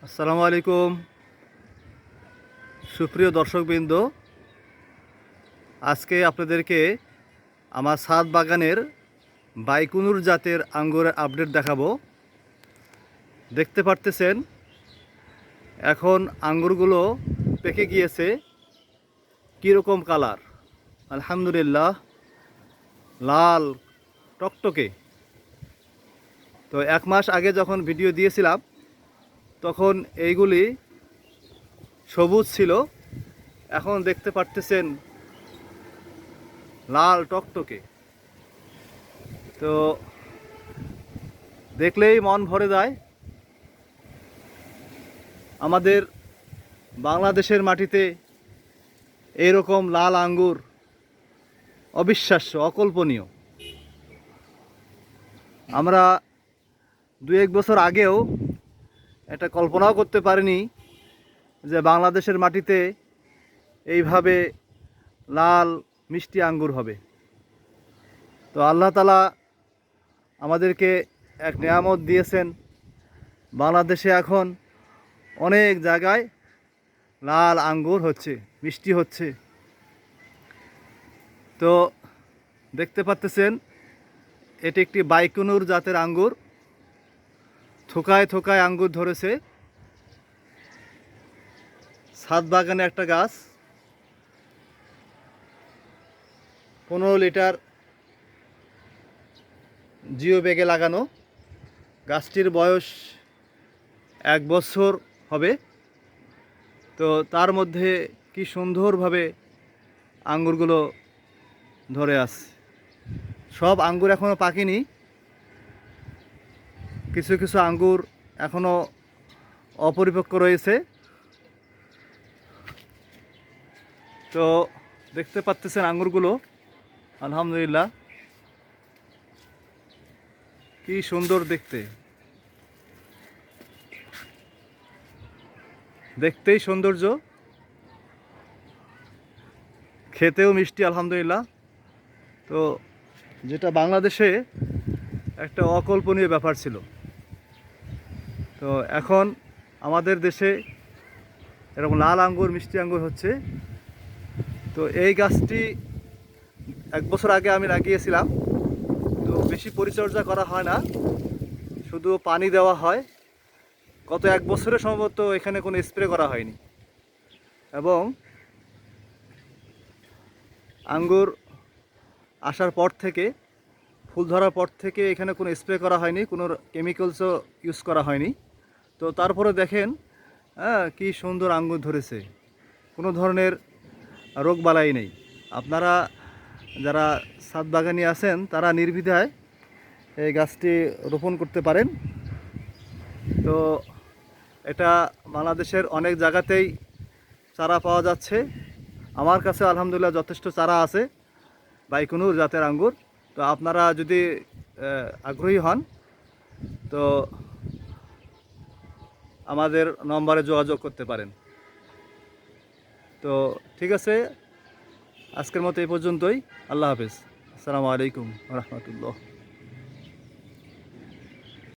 আসসালামু আলাইকুম সুপ্রিয় দর্শকবৃন্দ। আজকে আপনাদেরকে আমার ছাদ বাগানের বাইকুনুর জাতের আঙ্গুরের আপডেট দেখাবো। দেখতে পারতেছেন এখন আঙ্গুরগুলো পেকে গিয়েছে। কীরকম কালার, আলহামদুলিল্লাহ লাল টকটকে। তো 1 মাস আগে যখন ভিডিও দিয়েছিলাম তখন এইগুলি সবুজ ছিল, এখন দেখতে পারতেছেন লাল টকটকে। তো দেখলেই মন ভরে যায়। আমাদের বাংলাদেশের মাটিতে এরকম লাল আঙ্গুর অবিশ্বাস্য, অকল্পনীয়। আমরা 2-1 বছর আগেও এটা কল্পনাও করতে পারিনি যে বাংলাদেশের মাটিতে এইভাবে লাল মিষ্টি আঙ্গুর হবে। তো আল্লাহ তাআলা আমাদেরকে এক নেয়ামত দিয়েছেন। বাংলাদেশে এখন অনেক জায়গায় লাল আঙ্গুর হচ্ছে, মিষ্টি হচ্ছে। তো দেখতে পাচ্ছেন এটি একটি বাইকুনুর জাতের আঙ্গুর। থোকায় থোকায় আঙ্গুর ধরেছে। ছাদ বাগানে একটা গাছ, 15 লিটার জিও ব্যাগে লাগানো। গাছটির বয়স 1 বছর হবে। তো তার মধ্যে কি সুন্দরভাবে আঙ্গুরগুলো ধরে আছে। সব আঙ্গুর এখনও পাকেনি, কিছু কিছু আঙ্গুর এখনও অপরিপক্ক রয়েছে। তো দেখতে পাচ্ছেন আঙ্গুরগুলো, আলহামদুলিল্লাহ কি সুন্দর দেখতে, দেখতেই সৌন্দর্য, খেতেও মিষ্টি আলহামদুলিল্লাহ। তো যেটা বাংলাদেশে একটা অকল্পনীয় ব্যাপার ছিল, তো এখন আমাদের দেশে এরকম লাল আঙ্গুর মিষ্টি আঙ্গুর হচ্ছে। তো এই গাছটি 1 বছর আগে আমি লাগিয়েছিলাম। তো বেশি পরিচর্যা করা হয় না, শুধু পানি দেওয়া হয়। গত 1 বছরে সম্ভবত এখানে কোনো স্প্রে করা হয়নি, এবং আঙ্গুর আসার পর থেকে, ফুল ধরার পর থেকে এখানে কোনো স্প্রে করা হয়নি, কোনো কেমিক্যালসও ইউজ করা হয়নি। তো তারপরে দেখেন কি সুন্দর আঙ্গুর ধরেছে, কোনো ধরনের রোগবালাই নেই। আপনারা যারা ছাদ বাগানি আছেন তারা নির্দ্বিধায় এই গাছটি রোপণ করতে পারেন। তো এটা বাংলাদেশের অনেক জায়গাতেই চারা পাওয়া যাচ্ছে। আমার কাছে আলহামদুলিল্লাহ যথেষ্ট চারা আছে বাইকুনুর জাতের আঙ্গুর। তো আপনারা যদি আগ্রহী হন তো আমাদের নম্বরে যোগাযোগ করতে পারেন। তো ঠিক আছে, আজকের মতো এই পর্যন্তই। আল্লাহ হাফেজ। আসসালামু আলাইকুম ওয়া রাহমাতুল্লাহ।